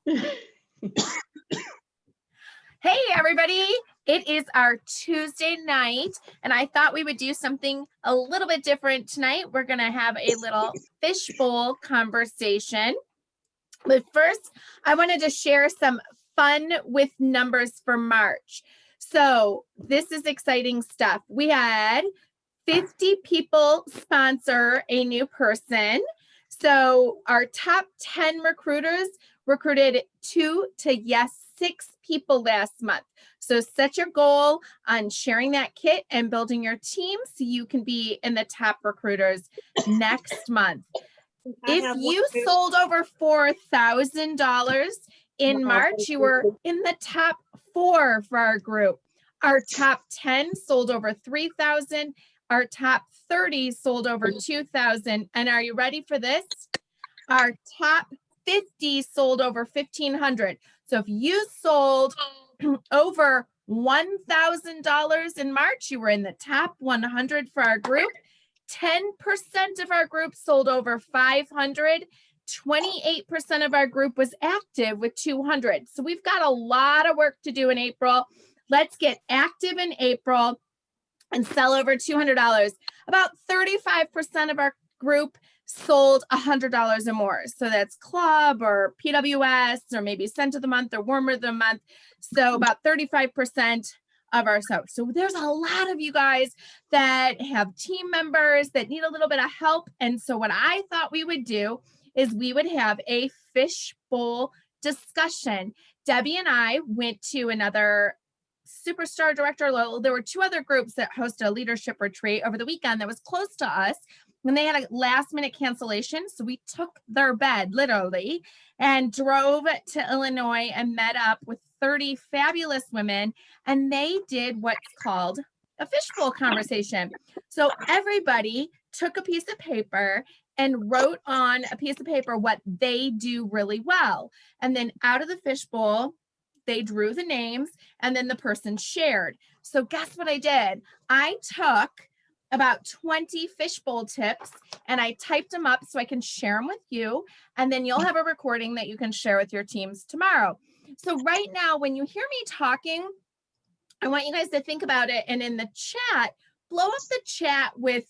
Hey, everybody. It is our Tuesday night, and I thought we would do something a little bit different tonight. We're going to have a little fishbowl conversation. But first, I wanted to share some fun with numbers for March. So this is exciting stuff. We had 50 people sponsor a new person. So our top 10 recruiters recruited 2 to 6 people last month. So set your goal on sharing that kit and building your team so you can be in the top recruiters next month. If you sold over $4,000 in March, you were in the top 4 for our group. Our top 10 sold over 3,000. Our top 30 sold over 2,000. And are you ready for this? Our top 50 sold over 1,500. So if you sold over $1,000 in March, you were in the top 100 for our group. 10% of our group sold over 500. 28% of our group was active with 200. So we've got a lot of work to do in April. Let's get active in April and sell over $200. About 35% of our group sold $100 or more. So that's club or PWS or maybe scent of the month or warmer of the month. So about 35% of our soaps. So there's a lot of you guys that have team members that need a little bit of help. And so what I thought we would do is we would have a fishbowl discussion. Debbie and I went to another superstar director. There were 2 other groups that hosted a leadership retreat over the weekend that was close to us. And they had a last minute cancellation. So we took their bed literally and drove to Illinois and met up with 30 fabulous women. And they did what's called a fishbowl conversation. So everybody took a piece of paper and wrote on a piece of paper what they do really well. And then out of the fishbowl, they drew the names and then the person shared. So guess what I did? I took about 20 fishbowl tips and I typed them up so I can share them with you. And then you'll have a recording that you can share with your teams tomorrow. So right now, when you hear me talking, I want you guys to think about it. And in the chat, blow up the chat with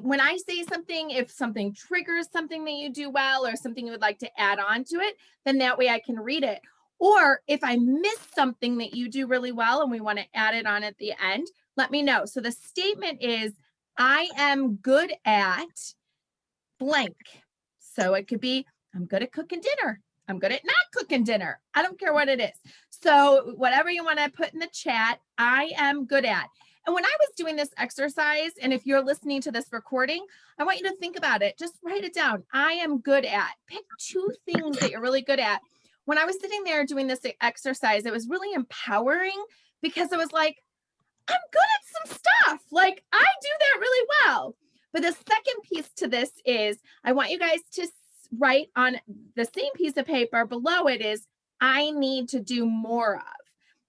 when I say something, if something triggers something that you do well or something you would like to add on to it, then that way I can read it. Or if I miss something that you do really well and we want to add it on at the end, let me know. So the statement is, I am good at blank. So it could be, I'm good at cooking dinner. I'm good at not cooking dinner. I don't care what it is. So whatever you want to put in the chat, I am good at. And when I was doing this exercise, and if you're listening to this recording, I want you to think about it. Just write it down. I am good at. Pick 2 things that you're really good at. When I was sitting there doing this exercise, it was really empowering because it was like, I'm good at some stuff. Like I do that really well. But the second piece to this is I want you guys to write on the same piece of paper below it is I need to do more of.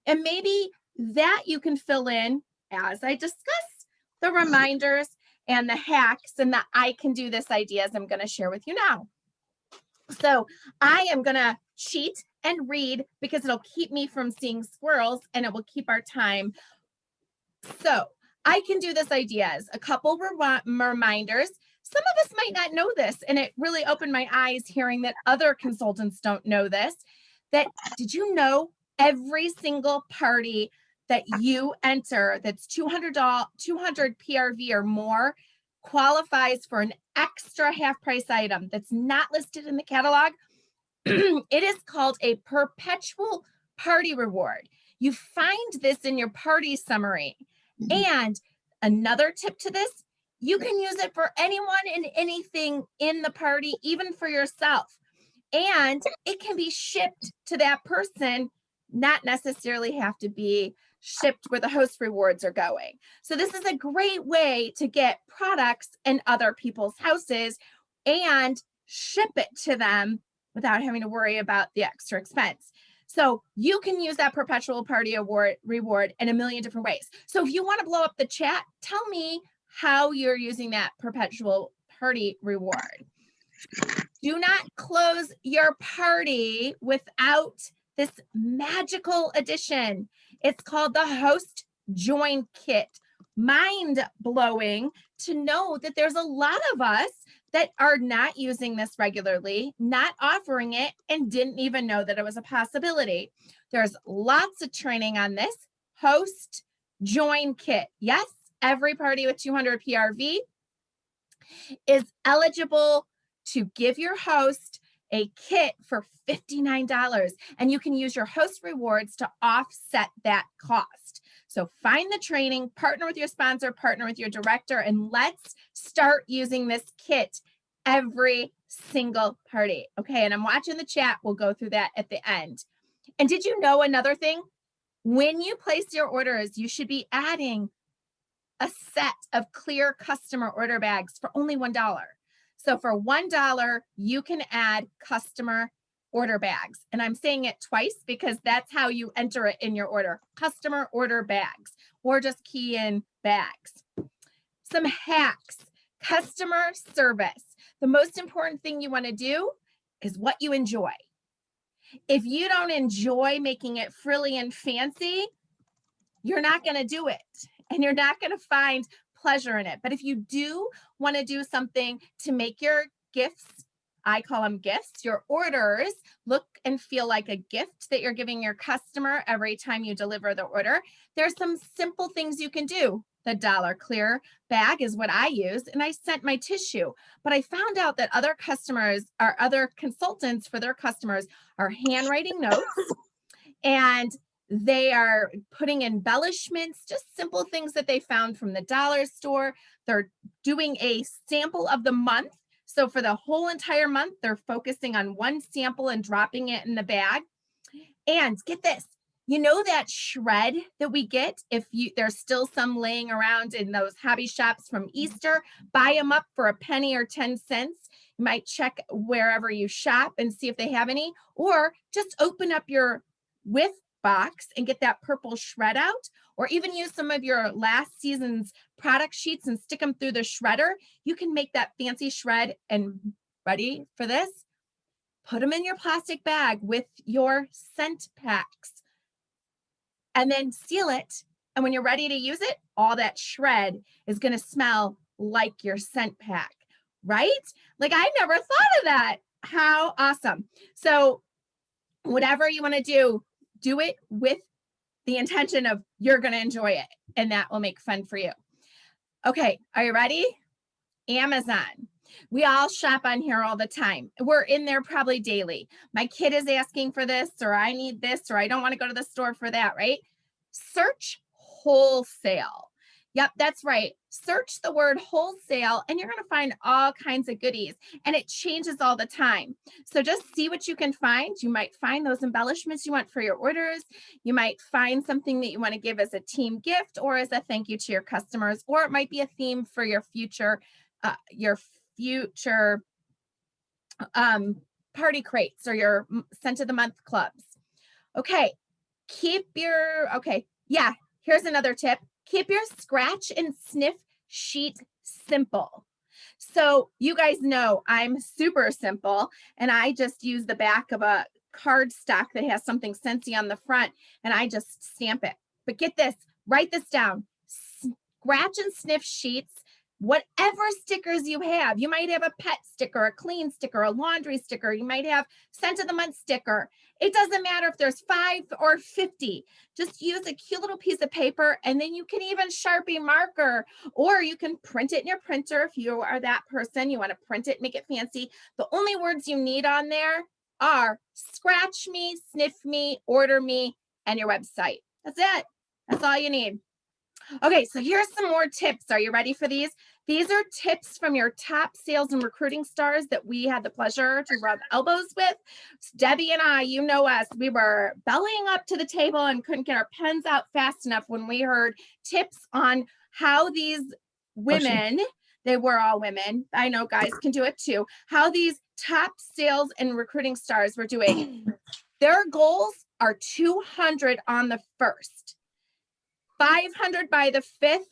And maybe that you can fill in as I discuss the reminders and the hacks and the I can do this ideas I'm going to share with you now. So I am going to cheat and read because it'll keep me from seeing squirrels and it will keep our time. So I can do this ideas, a couple reminders. Some of us might not know this, and it really opened my eyes hearing that other consultants don't know this. That did you know every single party that you enter that's $200 PRV or more qualifies for an extra half price item that's not listed in the catalog? It is called a perpetual party reward. You find this in your party summary. And another tip to this, you can use it for anyone and anything in the party, even for yourself. And it can be shipped to that person, not necessarily have to be shipped where the host rewards are going. So this is a great way to get products in other people's houses and ship it to them without having to worry about the extra expense. So you can use that perpetual party reward in a million different ways. So if you want to blow up the chat, tell me how you're using that perpetual party reward. Do not close your party without this magical addition. It's called the Host Join Kit. Mind blowing to know that there's a lot of us that are not using this regularly, not offering it, and didn't even know that it was a possibility. There's lots of training on this Host Join Kit. Yes, every party with 200 PRV is eligible to give your host a kit for $59, and you can use your host rewards to offset that cost. So find the training, partner with your sponsor, partner with your director, and let's start using this kit every single party. Okay, and I'm watching the chat. We'll go through that at the end. And did you know another thing? When you place your orders, you should be adding a set of clear customer order bags for only $1. So for $1, you can add customer order bags. And I'm saying it twice because that's how you enter it in your order. Customer order bags, or just key in bags. Some hacks. Customer service. The most important thing you want to do is what you enjoy. If you don't enjoy making it frilly and fancy, you're not going to do it, and you're not going to find pleasure in it. But if you do want to do something to make your gifts, I call them gifts, your orders look and feel like a gift that you're giving your customer every time you deliver the order, there's some simple things you can do. The dollar clear bag is what I use, and I sent my tissue. But I found out that other customers or other consultants for their customers are handwriting notes, and they are putting embellishments, just simple things that they found from the dollar store. They're doing a sample of the month. So for the whole entire month, they're focusing on one sample and dropping it in the bag. And get this, you know that shred that we get, if there's still some laying around in those hobby shops from Easter, buy them up for a penny or 10 cents. You might check wherever you shop and see if they have any, or just open up your whiff box and get that purple shred out, or even use some of your last season's product sheets and stick them through the shredder. You can make that fancy shred. And ready for this? Put them in your plastic bag with your scent packs and then seal it. And when you're ready to use it, all that shred is going to smell like your scent pack, right? Like, I never thought of that. How awesome. So whatever you want to do it with the intention of you're going to enjoy it, and that will make fun for you. Okay, are you ready? Amazon. We all shop on here all the time. We're in there probably daily. My kid is asking for this, or I need this, or I don't want to go to the store for that, right? Search wholesale. Yep, that's right. Search the word wholesale and you're going to find all kinds of goodies, and it changes all the time. So just see what you can find. You might find those embellishments you want for your orders. You might find something that you want to give as a team gift or as a thank you to your customers, or it might be a theme for your future party crates or your scent of the month clubs. Okay, here's another tip. Keep your scratch and sniff sheet simple. So you guys know I'm super simple, and I just use the back of a cardstock that has something scentsy on the front, and I just stamp it. But get this, write this down. Scratch and sniff sheets, whatever stickers you have. You might have a pet sticker, a clean sticker, a laundry sticker. You might have scent of the month sticker. It doesn't matter if there's 5 or 50. Just use a cute little piece of paper, and then you can even Sharpie marker, or you can print it in your printer if you are that person. You want to print it, make it fancy. The only words you need on there are scratch me, sniff me, order me, and your website. That's it. That's all you need. Okay, so here's some more tips. Are you ready for these? These are tips from your top sales and recruiting stars that we had the pleasure to rub elbows with. Debbie and I, you know us, we were bellying up to the table and couldn't get our pens out fast enough when we heard tips on how these women, they were all women, I know guys can do it too, how these top sales and recruiting stars were doing. Their goals are 200 on the first, 500 by the 5th,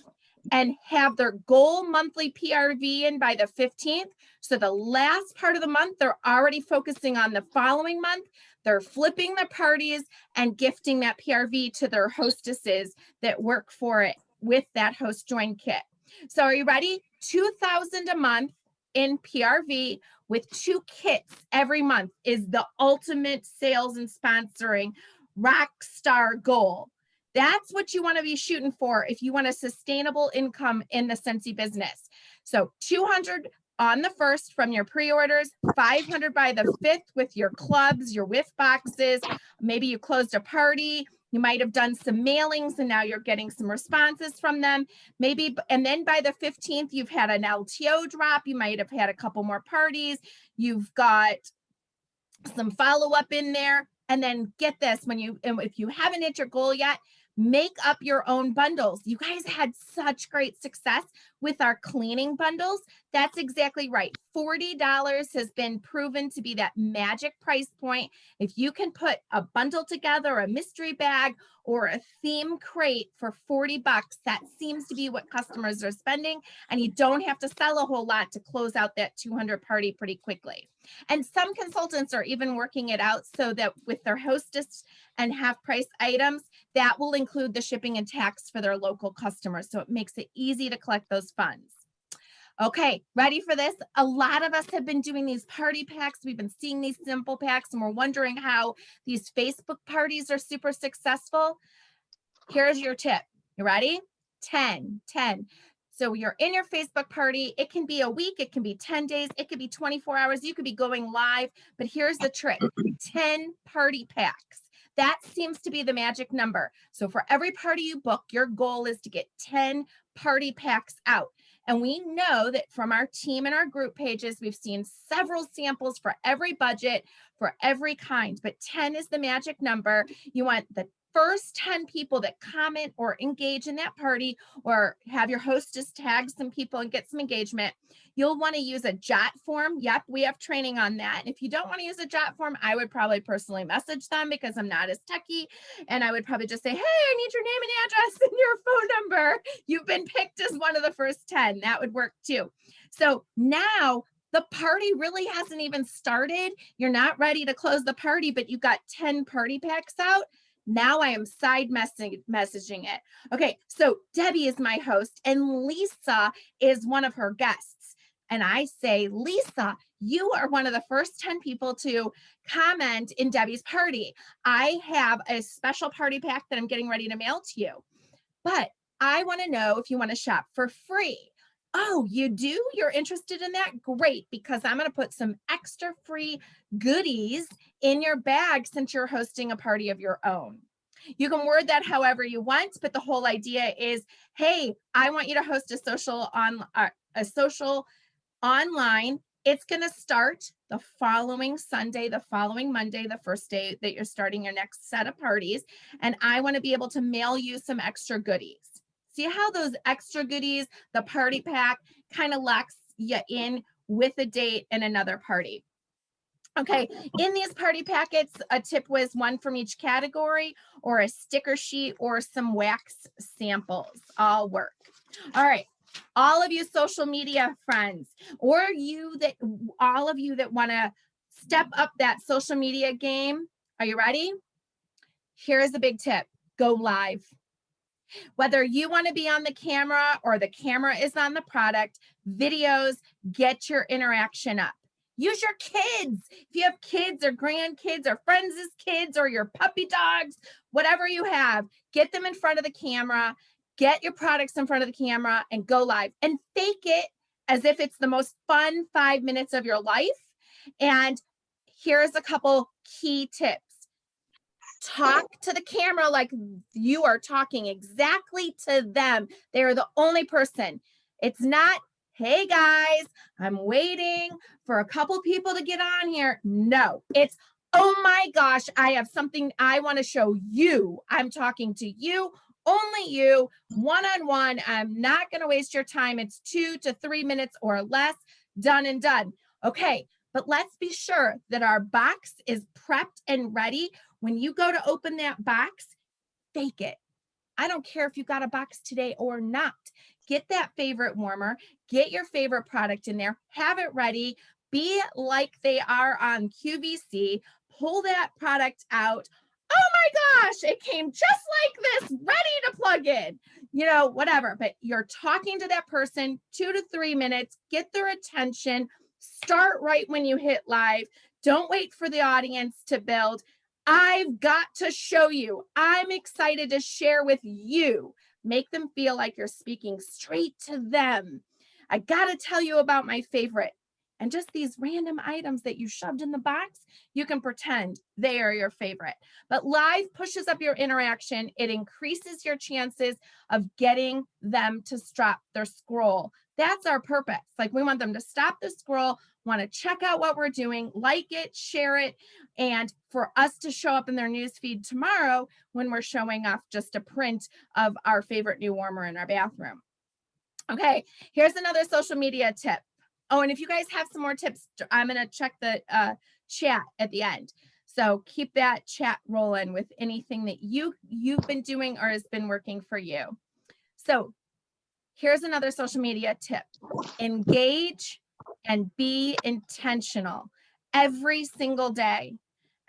and have their goal monthly PRV in by the 15th. So the last part of the month, they're already focusing on the following month. They're flipping the parties and gifting that PRV to their hostesses that work for it with that host join kit. So are you ready? $2,000 a month in PRV with 2 kits every month is the ultimate sales and sponsoring rock star goal. That's what you want to be shooting for if you want a sustainable income in the Scentsy business. So 200 on the 1st from your pre-orders, 500 by the 5th with your clubs, your whiff boxes. Maybe you closed a party. You might have done some mailings and now you're getting some responses from them. Maybe, and then by the 15th, you've had an LTO drop. You might have had a couple more parties. You've got some follow-up in there. And then get this, if you haven't hit your goal yet, make up your own bundles. You guys had such great success with our cleaning bundles. That's exactly right. $40 has been proven to be that magic price point. If you can put a bundle together, a mystery bag, or a theme crate for $40, that seems to be what customers are spending, and you don't have to sell a whole lot to close out that 200 party pretty quickly. And some consultants are even working it out so that with their hostess and half price items, that will include the shipping and tax for their local customers. So it makes it easy to collect those funds. Okay, ready for this? A lot of us have been doing these party packs. We've been seeing these simple packs and we're wondering how these Facebook parties are super successful. Here's your tip. You ready? 10. So you're in your Facebook party. It can be a week. It can be 10 days. It could be 24 hours. You could be going live. But here's the trick. 10 party packs. That seems to be the magic number. So for every party you book, your goal is to get 10 party packs out. And we know that from our team and our group pages, we've seen several samples for every budget, for every kind, but 10 is the magic number. You want the first 10 people that comment or engage in that party, or have your hostess tag some people and get some engagement. You'll want to use a jot form. Yep, we have training on that. And if you don't want to use a jot form, I would probably personally message them because I'm not as techie. And I would probably just say, hey, I need your name and address and your phone number. You've been picked as one of the first 10. That would work too. So now the party really hasn't even started. You're not ready to close the party, but you got 10 party packs out. Now I am side messaging it. Okay, so Debbie is my host and Lisa is one of her guests. And I say, Lisa, you are one of the first 10 people to comment in Debbie's party. I have a special party pack that I'm getting ready to mail to you. But I want to know if you want to shop for free. Oh, you do? You're interested in that? Great, because I'm going to put some extra free goodies in your bag since you're hosting a party of your own. You can word that however you want, but the whole idea is, hey, I want you to host a social online. It's going to start the following Sunday, the following Monday, the first day that you're starting your next set of parties. And I want to be able to mail you some extra goodies. See how those extra goodies, the party pack, kind of locks you in with a date and another party. Okay, in these party packets, a tip was one from each category, or a sticker sheet, or some wax samples. All work. All right, all of you social media friends, or all of you that want to step up that social media game, are you ready? Here's the big tip. Go live. Whether you want to be on the camera or the camera is on the product, videos, get your interaction up. Use your kids. If you have kids or grandkids or friends' kids or your puppy dogs, whatever you have, get them in front of the camera, get your products in front of the camera and go live and fake it as if it's the most fun 5 minutes of your life. And here's a couple key tips. Talk to the camera like you are talking exactly to them. They're the only person. It's not, hey guys, I'm waiting for a couple people to get on here. No, it's, oh my gosh, I have something I want to show you. I'm talking to you, only you, one-on-one. I'm not going to waste your time. It's 2 to 3 minutes or less, done and done. Okay, but let's be sure that our box is prepped and ready. When you go to open that box, fake it. I don't care if you got a box today or not. Get that favorite warmer, get your favorite product in there, have it ready, be like they are on QVC, pull that product out. Oh my gosh, it came just like this, ready to plug in, whatever. But you're talking to that person 2 to 3 minutes, get their attention, start right when you hit live. Don't wait for the audience to build. I've got to show you. I'm excited to share with you. Make them feel like you're speaking straight to them. I got to tell you about my favorite. And just these random items that you shoved in the box, you can pretend they are your favorite. But live pushes up your interaction. It increases your chances of getting them to stop their scroll. That's our purpose. Like, we want them to stop the scroll, want to check out what we're doing, like it, share it, and for us to show up in their newsfeed tomorrow when we're showing off just a print of our favorite new warmer in our bathroom. Okay, here's another social media tip. Oh, and if you guys have some more tips, I'm going to check the chat at the end. So keep that chat rolling with anything that you've been doing or has been working for you. So here's another social media tip. Engage and be intentional every single day.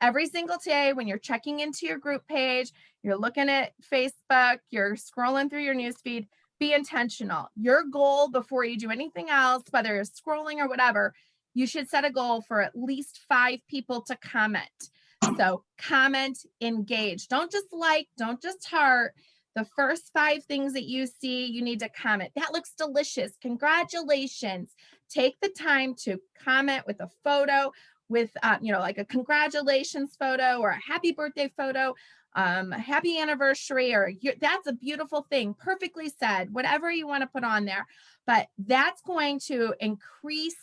Every single day when you're checking into your group page, you're looking at Facebook, you're scrolling through your newsfeed, be intentional. Your goal before you do anything else, whether you're scrolling or whatever, you should set a goal for at least 5 people to comment. So comment, engage. Don't just like, don't just heart. The first 5 things that you see, you need to comment. That looks delicious. Congratulations. Take the time to comment with a photo, with like a congratulations photo or a happy birthday photo, a happy anniversary, or that's a beautiful thing, perfectly said, whatever you want to put on there. But that's going to increase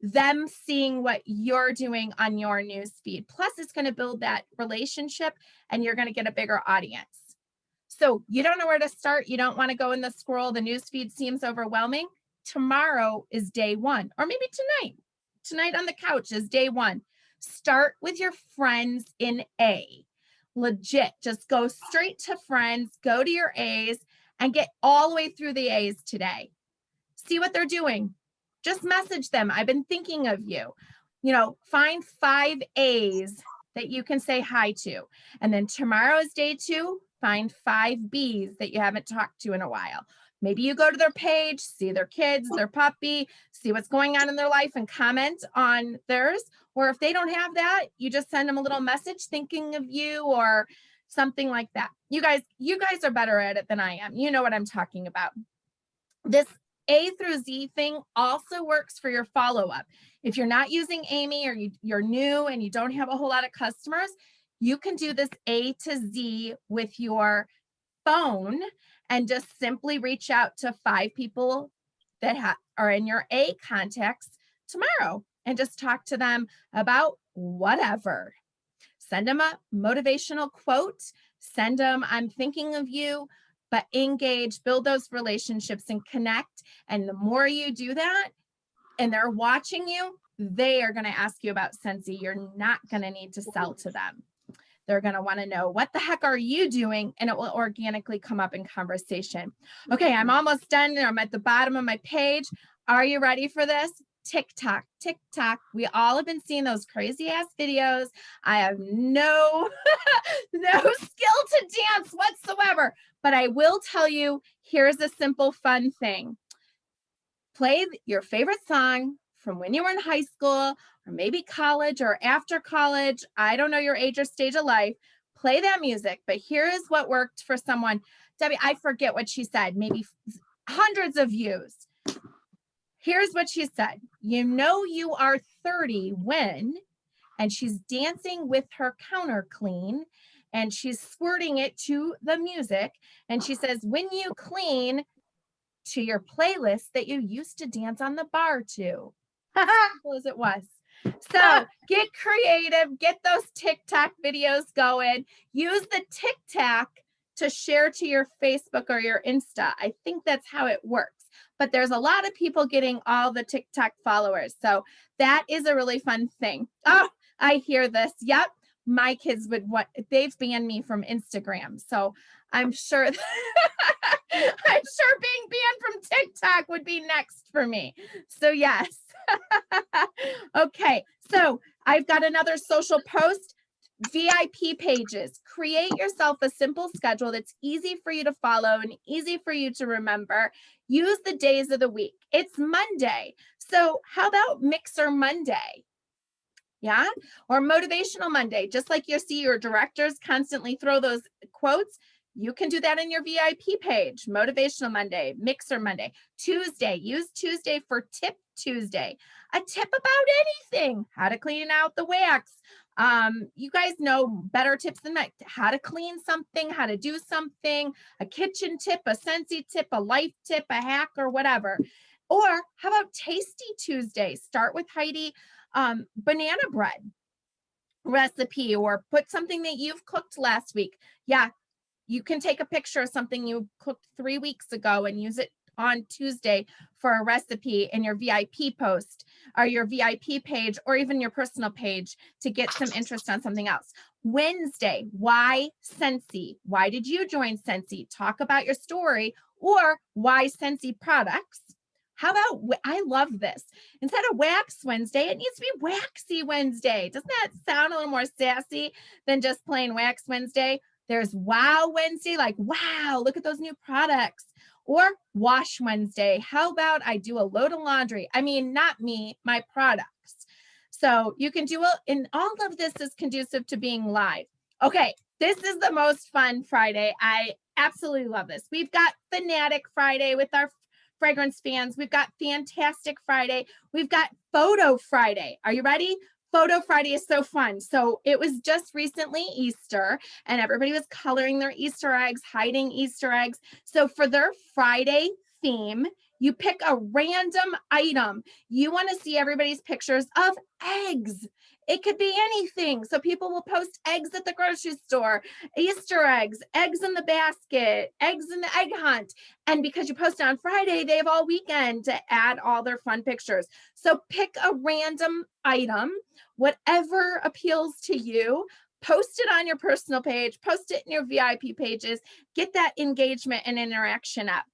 them seeing what you're doing on your news feed. Plus, it's going to build that relationship and you're going to get a bigger audience. So you don't know where to start. You don't want to go in the scroll. The news feed seems overwhelming. Tomorrow is day 1, or maybe tonight. Tonight on the couch is day 1. Start with your friends in A. Legit, just go straight to friends, go to your A's, and get all the way through the A's today. See what they're doing. Just message them. I've been thinking of you. Find 5 A's that you can say hi to. And then tomorrow is day 2. Find 5 B's that you haven't talked to in a while. Maybe you go to their page, see their kids, their puppy, see what's going on in their life and comment on theirs. Or if they don't have that, you just send them a little message thinking of you or something like that. You guys are better at it than I am. You know what I'm talking about. This A through Z thing also works for your follow-up. If you're not using Amy or you're new and you don't have a whole lot of customers, you can do this A to Z with your phone and just simply reach out to 5 people that are in your A contacts tomorrow and just talk to them about whatever. Send them a motivational quote, send them, I'm thinking of you, but engage, build those relationships and connect. And the more you do that and they're watching you, they are going to ask you about Scentsy. You're not going to need to sell to them. They're going to want to know, what the heck are you doing? And it will organically come up in conversation. Okay, I'm almost done. I'm at the bottom of my page. Are you ready for this? TikTok, TikTok. We all have been seeing those crazy ass videos. I have no skill to dance whatsoever, but I will tell you, here's a simple, fun thing. Play your favorite song from when you were in high school or maybe college or after college. I don't know your age or stage of life. Play that music. But here is what worked for someone. Debbie, I forget what she said, maybe hundreds of views. Here's what she said. You are 30 when, and she's dancing with her counter clean and she's squirting it to the music. And she says, when you clean, to your playlist that you used to dance on the bar to. As simple as it was. So get creative, get those TikTok videos going. Use the TikTok to share to your Facebook or your Insta. I think that's how it works. But there's a lot of people getting all the TikTok followers. So that is a really fun thing. Oh, I hear this. Yep. my kids would they've banned me from Instagram. So I'm sure I'm sure being banned from TikTok would be next for me. So yes. Okay. So I've got another social post. VIP pages. Create yourself a simple schedule that's easy for you to follow and easy for you to remember. Use the days of the week. It's Monday. So how about Mixer Monday? Yeah. Or Motivational Monday, just like you see your directors constantly throw those quotes. You can do that in your VIP page. Motivational Monday, Mixer Monday, Tuesday. Use Tuesday for Tip Tuesday. A tip about anything, how to clean out the wax. You guys know better tips than that. How to clean something, how to do something, a kitchen tip, a Scentsy tip, a life tip, a hack, or whatever. Or how about Tasty Tuesday? Start with Heidi banana bread recipe, or put something that you've cooked last week. Yeah, you can take a picture of something you cooked 3 weeks ago and use it on Tuesday for a recipe in your VIP post or your VIP page or even your personal page to get some interest on something else. Wednesday, why Scentsy? Why did you join Scentsy? Talk about your story, or why Scentsy products. How about, I love this. Instead of Wax Wednesday, it needs to be Waxy Wednesday. Doesn't that sound a little more sassy than just plain Wax Wednesday? There's Wow Wednesday, like, wow, look at those new products. Or Wash Wednesday. How about I do a load of laundry? I mean, not me, my products. So you can do it, and all of this is conducive to being live. Okay, this is the most fun Friday. I absolutely love this. We've got Fanatic Friday with our fragrance fans. We've got Fantastic Friday. We've got Photo Friday. Are you ready? Photo Friday is so fun. So it was just recently Easter, and everybody was coloring their Easter eggs, hiding Easter eggs. So for their Friday theme, you pick a random item. You want to see everybody's pictures of eggs. It could be anything. So people will post eggs at the grocery store, Easter eggs, eggs in the basket, eggs in the egg hunt. And because you post it on Friday, they have all weekend to add all their fun pictures. So pick a random item, whatever appeals to you. Post it on your personal page, post it in your VIP pages, get that engagement and interaction up.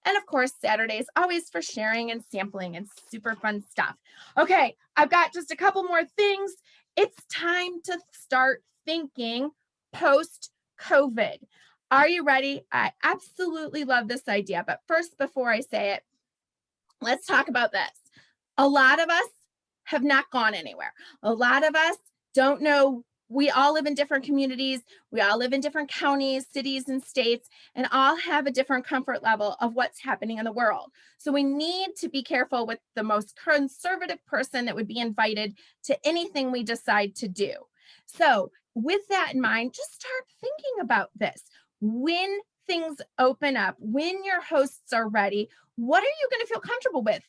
And of course, Saturday is always for sharing and sampling and super fun stuff. Okay, I've got just a couple more things. It's time to start thinking post-COVID. Are you ready? I absolutely love this idea. But first, before I say it, let's talk about this. A lot of us have not gone anywhere. A lot of us don't know. We all live in different communities. We all live in different counties, cities, and states, and all have a different comfort level of what's happening in the world. So we need to be careful with the most conservative person that would be invited to anything we decide to do. So with that in mind, just start thinking about this. When things open up, when your hosts are ready, what are you going to feel comfortable with?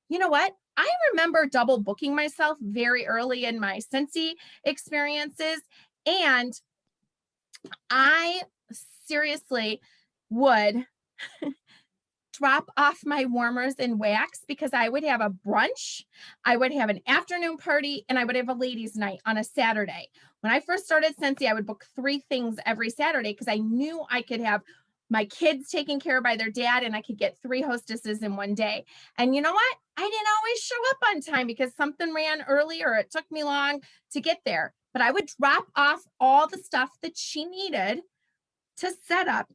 You know what? I remember double booking myself very early in my Scentsy experiences. And I seriously would drop off my warmers and wax because I would have a brunch, I would have an afternoon party, and I would have a ladies' night on a Saturday. When I first started Scentsy, I would book 3 things every Saturday because I knew I could have my kids taken care of by their dad, and I could get 3 hostesses in one day. And you know what? I didn't always show up on time because something ran early or it took me long to get there. But I would drop off all the stuff that she needed to set up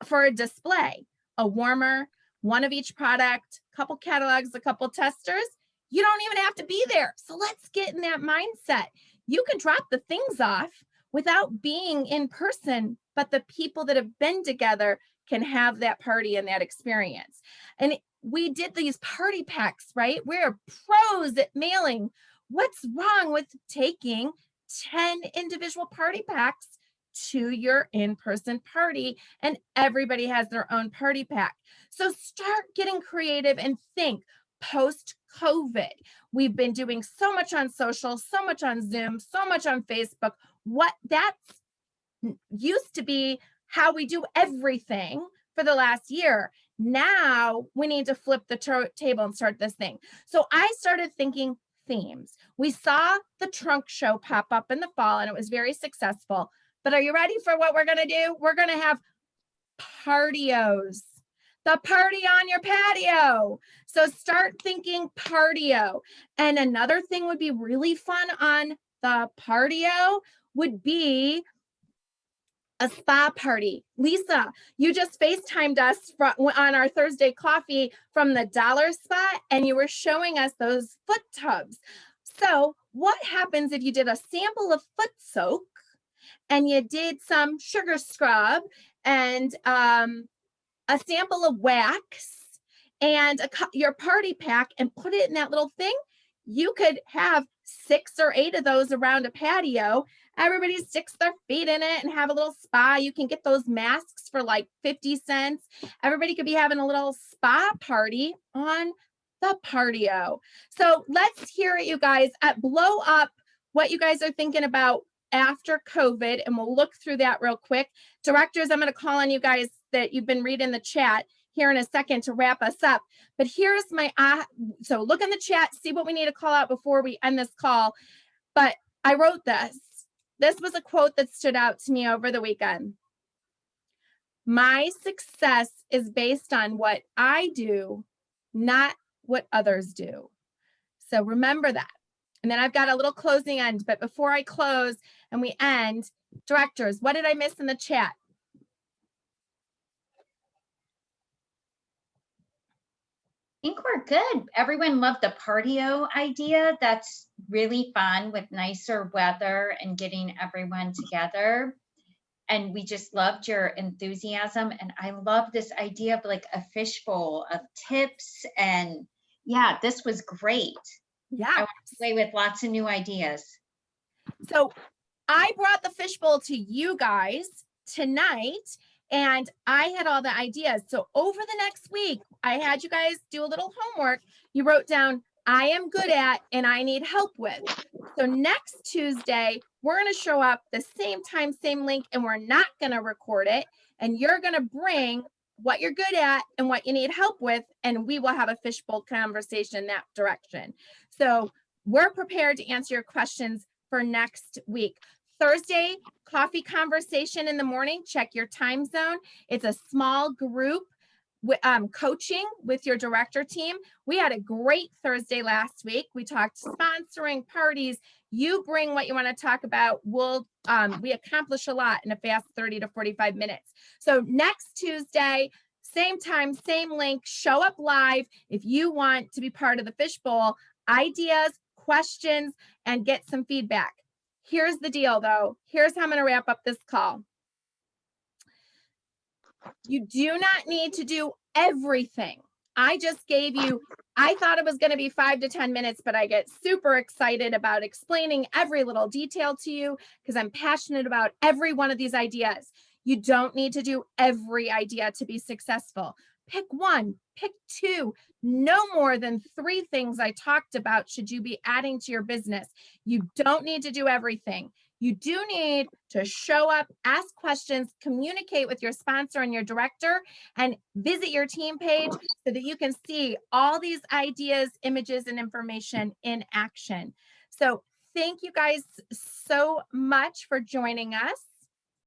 for a display, a warmer, one of each product, a couple catalogs, a couple testers. You don't even have to be there. So let's get in that mindset. You can drop the things off without being in person, but the people that have been together can have that party and that experience. And we did these party packs, right? We're pros at mailing. What's wrong with taking 10 individual party packs to your in-person party, and everybody has their own party pack? So start getting creative and think post-COVID. We've been doing so much on social, so much on Zoom, so much on Facebook. What that's used to be how we do everything for the last year. Now we need to flip the table and start this thing. So I started thinking themes. We saw the trunk show pop up in the fall and it was very successful. But are you ready for what we're going to do? We're going to have partios. The party on your patio. So start thinking partio. And another thing would be really fun on the partio would be a spa party. Lisa, you just FaceTimed us on our Thursday coffee from the Dollar Spot, and you were showing us those foot tubs. So what happens if you did a sample of foot soak and you did some sugar scrub and a sample of wax and your party pack and put it in that little thing? You could have 6 or 8 of those around a patio. Everybody sticks their feet in it and have a little spa. You can get those masks for like 50 cents. Everybody could be having a little spa party on the partio. So let's hear it, you guys. Blow up what you guys are thinking about after COVID, and we'll look through that real quick. Directors, I'm going to call on you guys that you've been reading the chat here in a second to wrap us up. But here's my, so look in the chat, see what we need to call out before we end this call. But I wrote this. This was a quote that stood out to me over the weekend. My success is based on what I do, not what others do. So remember that. And then I've got a little closing end, but before I close and we end, directors, what did I miss in the chat? I think we're good. Everyone loved the partio idea. That's really fun with nicer weather and getting everyone together. And we just loved your enthusiasm. And I love this idea of like a fishbowl of tips. And yeah, this was great. Yeah. I want to play with lots of new ideas. So I brought the fishbowl to you guys tonight, and I had all the ideas. So over the next week, I had you guys do a little homework. You wrote down, I am good at and I need help with. So next Tuesday, we're going to show up the same time, same link, and we're not going to record it. And you're going to bring what you're good at and what you need help with, and we will have a fishbowl conversation in that direction. So we're prepared to answer your questions for next week. Thursday, coffee conversation in the morning. Check your time zone. It's a small group coaching with your director team. We had a great Thursday last week. We talked sponsoring parties. You bring what you want to talk about. We accomplish a lot in a fast 30 to 45 minutes. So next Tuesday, same time, same link, show up live if you want to be part of the fishbowl. Ideas, questions, and get some feedback. Here's the deal, though. Here's how I'm going to wrap up this call. You do not need to do everything. I just gave you, I thought it was going to be 5 to 10 minutes, but I get super excited about explaining every little detail to you because I'm passionate about every one of these ideas. You don't need to do every idea to be successful. Pick one, pick two, no more than 3 things I talked about should you be adding to your business. You don't need to do everything. You do need to show up, ask questions, communicate with your sponsor and your director, and visit your team page so that you can see all these ideas, images, and information in action. So thank you guys so much for joining us.